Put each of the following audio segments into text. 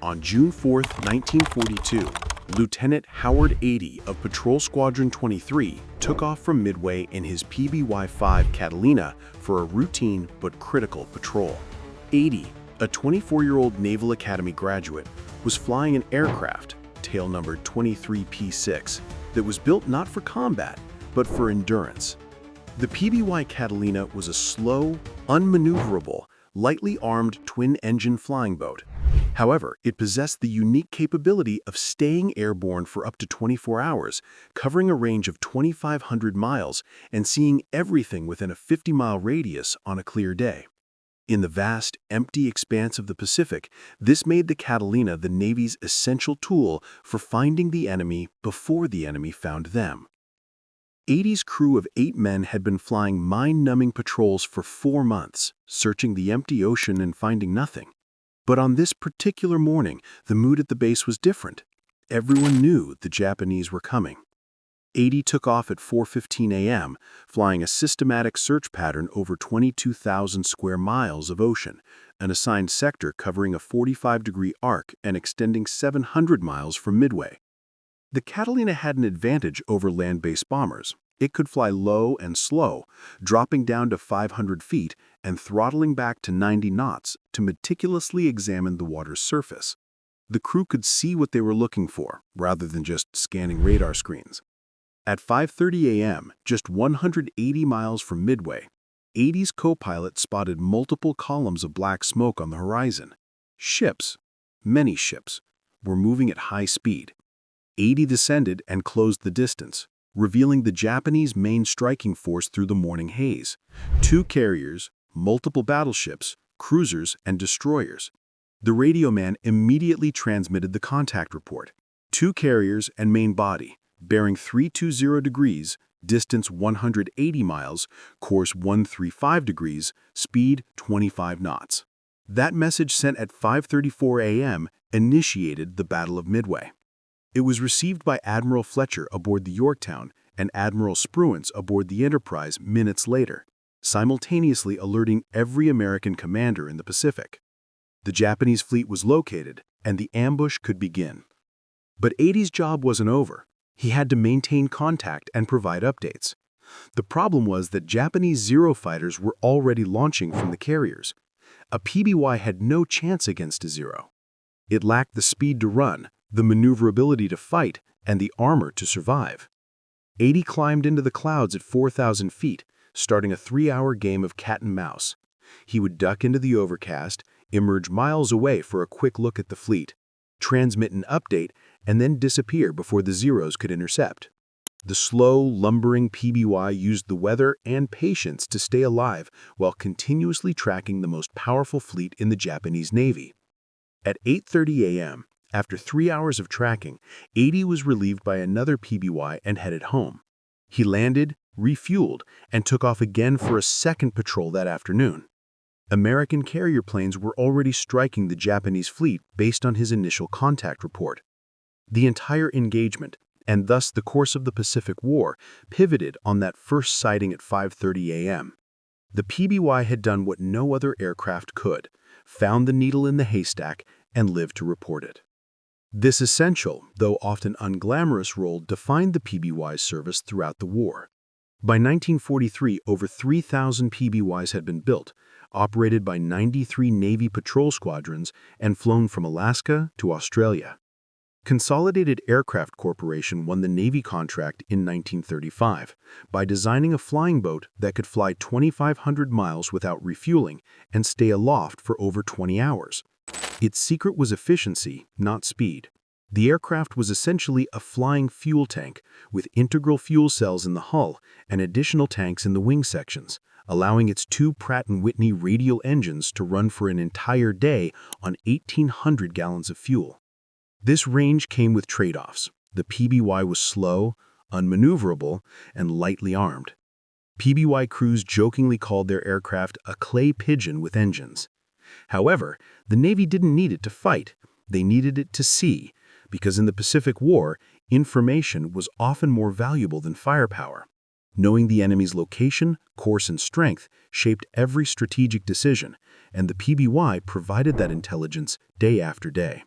On June 4, 1942, Lieutenant Howard 80 of Patrol Squadron 23 took off from Midway in his PBY-5 Catalina for a routine but critical patrol. 80, a 24-year-old Naval Academy graduate, was flying an aircraft, tail numbered 23P6, that was built not for combat, but for endurance. The PBY Catalina was a slow, unmaneuverable, lightly armed twin-engine flying boat. However, it possessed the unique capability of staying airborne for up to 24 hours, covering a range of 2,500 miles and seeing everything within a 50-mile radius on a clear day. In the vast, empty expanse of the Pacific, this made the Catalina the Navy's essential tool for finding the enemy before the enemy found them. 80's crew of 8 men had been flying mind-numbing patrols for 4 months, searching the empty ocean and finding nothing. But on this particular morning, the mood at the base was different. Everyone knew the Japanese were coming. 80 took off at 4:15 a.m., flying a systematic search pattern over 22,000 square miles of ocean, an assigned sector covering a 45-degree arc and extending 700 miles from Midway. The Catalina had an advantage over land-based bombers. It could fly low and slow, dropping down to 500 feet and throttling back to 90 knots to meticulously examine the water's surface. The crew could see what they were looking for, rather than just scanning radar screens. At 5:30 a.m., just 180 miles from Midway, 80's co-pilot spotted multiple columns of black smoke on the horizon. Ships, many ships, were moving at high speed. 80 descended and closed the distance, revealing the Japanese main striking force through the morning haze: 2 carriers, multiple battleships, cruisers, and destroyers. The radio man immediately transmitted the contact report: 2 carriers and main body, bearing 320 degrees, distance 180 miles, course 135 degrees, speed 25 knots. That message, sent at 5:34 a.m., initiated the Battle of Midway. It was received by Admiral Fletcher aboard the Yorktown and Admiral Spruance aboard the Enterprise minutes later, simultaneously alerting every American commander in the Pacific. The Japanese fleet was located, and the ambush could begin. But 80's job wasn't over. He had to maintain contact and provide updates. The problem was that Japanese Zero fighters were already launching from the carriers. A PBY had no chance against a Zero. It lacked the speed to run, the maneuverability to fight, and the armor to survive. 80 climbed into the clouds at 4,000 feet, starting a 3-hour game of cat and mouse. He would duck into the overcast, emerge miles away for a quick look at the fleet, transmit an update, and then disappear before the Zeros could intercept. The slow, lumbering PBY used the weather and patience to stay alive while continuously tracking the most powerful fleet in the Japanese Navy. At 8:30 a.m., after 3 hours of tracking, 80 was relieved by another PBY and headed home. He landed, refueled, and took off again for a second patrol that afternoon. American carrier planes were already striking the Japanese fleet based on his initial contact report. The entire engagement, and thus the course of the Pacific War, pivoted on that first sighting at 5:30 a.m. The PBY had done what no other aircraft could: found the needle in the haystack and lived to report it. This essential, though often unglamorous role defined the PBY's service throughout the war. By 1943, over 3,000 PBYs had been built, operated by 93 Navy patrol squadrons, and flown from Alaska to Australia. Consolidated Aircraft Corporation won the Navy contract in 1935 by designing a flying boat that could fly 2,500 miles without refueling and stay aloft for over 20 hours. Its secret was efficiency, not speed. The aircraft was essentially a flying fuel tank, with integral fuel cells in the hull and additional tanks in the wing sections, allowing its 2 Pratt & Whitney radial engines to run for an entire day on 1,800 gallons of fuel. This range came with trade-offs. The PBY was slow, unmaneuverable, and lightly armed. PBY crews jokingly called their aircraft a clay pigeon with engines. However, the Navy didn't need it to fight. They needed it to see, because in the Pacific War, information was often more valuable than firepower. Knowing the enemy's location, course, and strength shaped every strategic decision, and the PBY provided that intelligence day after day.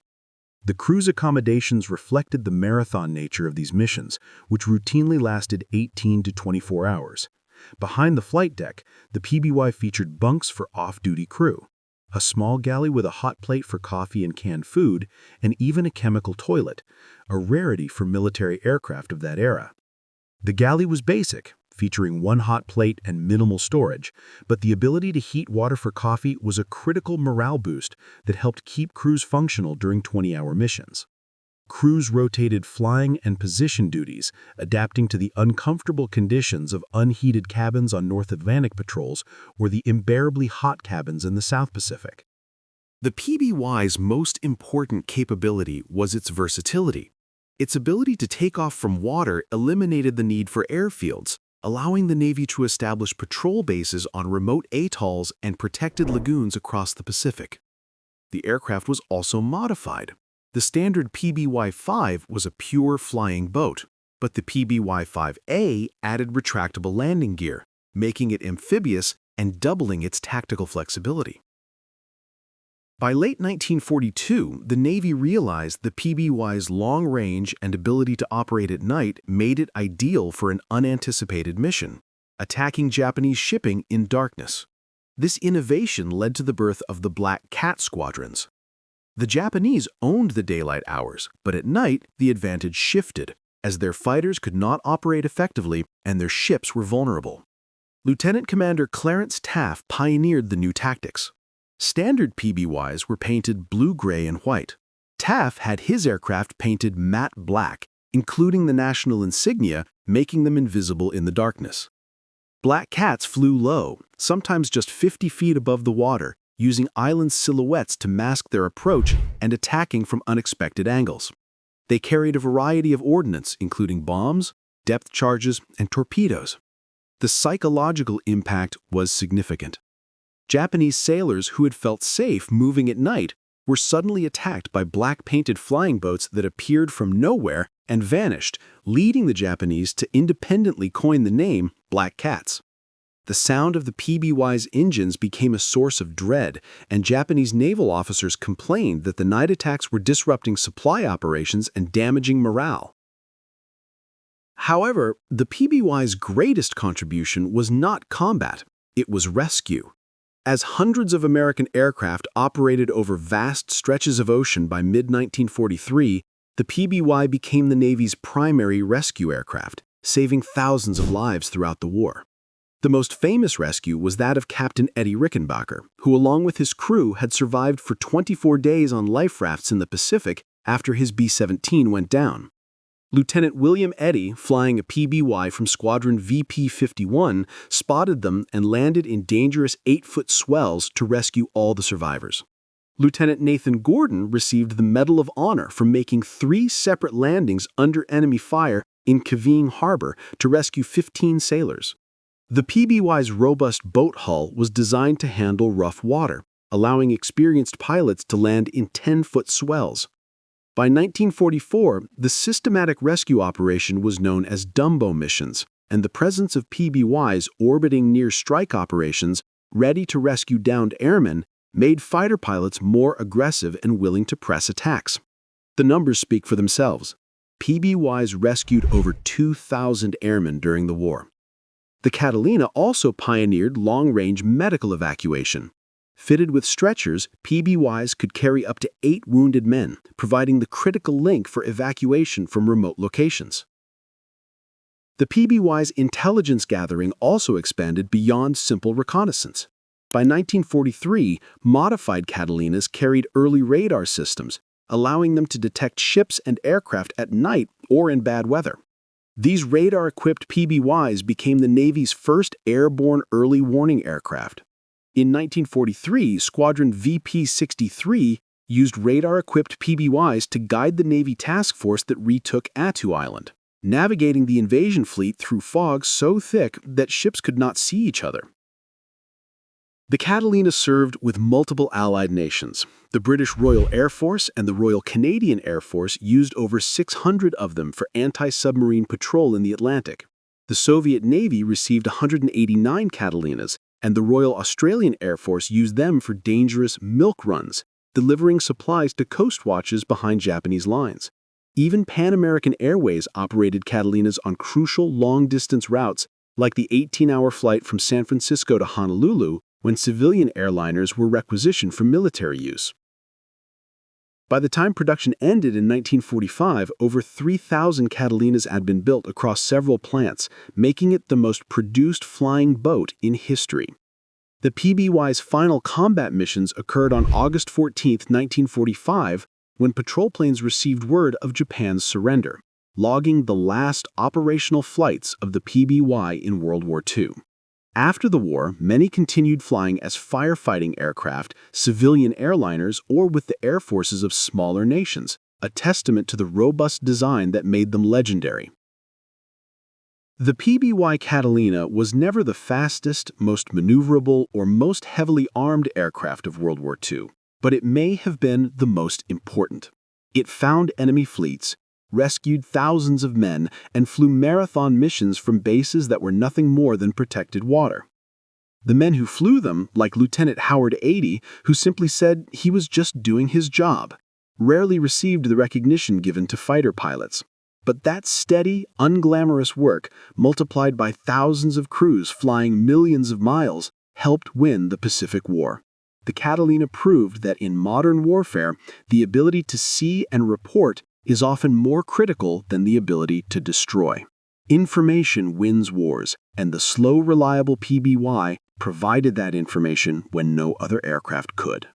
The crew's accommodations reflected the marathon nature of these missions, which routinely lasted 18 to 24 hours. Behind the flight deck, the PBY featured bunks for off-duty crew, a small galley with a hot plate for coffee and canned food, and even a chemical toilet, a rarity for military aircraft of that era. The galley was basic, featuring one hot plate and minimal storage, but the ability to heat water for coffee was a critical morale boost that helped keep crews functional during 20-hour missions. Crews rotated flying and position duties, adapting to the uncomfortable conditions of unheated cabins on North Atlantic patrols or the unbearably hot cabins in the South Pacific. The PBY's most important capability was its versatility. Its ability to take off from water eliminated the need for airfields, allowing the Navy to establish patrol bases on remote atolls and protected lagoons across the Pacific. The aircraft was also modified. The standard PBY-5 was a pure flying boat, but the PBY-5A added retractable landing gear, making it amphibious and doubling its tactical flexibility. By late 1942, the Navy realized the PBY's long range and ability to operate at night made it ideal for an unanticipated mission, attacking Japanese shipping in darkness. This innovation led to the birth of the Black Cat squadrons. The Japanese owned the daylight hours, but at night the advantage shifted, as their fighters could not operate effectively and their ships were vulnerable. Lieutenant Commander Clarence Taft pioneered the new tactics. Standard PBYs were painted blue, gray, and white. Taft had his aircraft painted matte black, including the national insignia, making them invisible in the darkness. Black Cats flew low, sometimes just 50 feet above the water, using island silhouettes to mask their approach and attacking from unexpected angles. They carried a variety of ordnance, including bombs, depth charges, and torpedoes. The psychological impact was significant. Japanese sailors who had felt safe moving at night were suddenly attacked by black-painted flying boats that appeared from nowhere and vanished, leading the Japanese to independently coin the name Black Cats. The sound of the PBY's engines became a source of dread, and Japanese naval officers complained that the night attacks were disrupting supply operations and damaging morale. However, the PBY's greatest contribution was not combat, it was rescue. As hundreds of American aircraft operated over vast stretches of ocean by mid-1943, the PBY became the Navy's primary rescue aircraft, saving thousands of lives throughout the war. The most famous rescue was that of Captain Eddie Rickenbacker, who along with his crew had survived for 24 days on life rafts in the Pacific after his B-17 went down. Lieutenant William Eddy, flying a PBY from Squadron VP-51, spotted them and landed in dangerous 8-foot swells to rescue all the survivors. Lieutenant Nathan Gordon received the Medal of Honor for making 3 separate landings under enemy fire in Cavite Harbor to rescue 15 sailors. The PBY's robust boat hull was designed to handle rough water, allowing experienced pilots to land in 10-foot swells. By 1944, the systematic rescue operation was known as Dumbo missions, and the presence of PBYs orbiting near strike operations, ready to rescue downed airmen, made fighter pilots more aggressive and willing to press attacks. The numbers speak for themselves. PBYs rescued over 2,000 airmen during the war. The Catalina also pioneered long-range medical evacuation. Fitted with stretchers, PBYs could carry up to 8 wounded men, providing the critical link for evacuation from remote locations. The PBY's intelligence gathering also expanded beyond simple reconnaissance. By 1943, modified Catalinas carried early radar systems, allowing them to detect ships and aircraft at night or in bad weather. These radar-equipped PBYs became the Navy's first airborne early warning aircraft. In 1943, Squadron VP-63 used radar-equipped PBYs to guide the Navy task force that retook Attu Island, navigating the invasion fleet through fog so thick that ships could not see each other. The Catalina served with multiple allied nations. The British Royal Air Force and the Royal Canadian Air Force used over 600 of them for anti-submarine patrol in the Atlantic. The Soviet Navy received 189 Catalinas, and the Royal Australian Air Force used them for dangerous milk runs, delivering supplies to coast watches behind Japanese lines. Even Pan American Airways operated Catalinas on crucial long-distance routes, like the 18-hour flight from San Francisco to Honolulu, when civilian airliners were requisitioned for military use. By the time production ended in 1945, over 3,000 Catalinas had been built across several plants, making it the most produced flying boat in history. The PBY's final combat missions occurred on August 14, 1945, when patrol planes received word of Japan's surrender, logging the last operational flights of the PBY in World War II. After the war, many continued flying as firefighting aircraft, civilian airliners, or with the air forces of smaller nations, a testament to the robust design that made them legendary. The PBY Catalina was never the fastest, most maneuverable, or most heavily armed aircraft of World War II, but it may have been the most important. It found enemy fleets, rescued thousands of men, and flew marathon missions from bases that were nothing more than protected water. The men who flew them, like Lieutenant Howard 80, who simply said he was just doing his job, rarely received the recognition given to fighter pilots. But that steady, unglamorous work, multiplied by thousands of crews flying millions of miles, helped win the Pacific War. The Catalina proved that in modern warfare, the ability to see and report is often more critical than the ability to destroy. Information wins wars, and the slow, reliable PBY provided that information when no other aircraft could.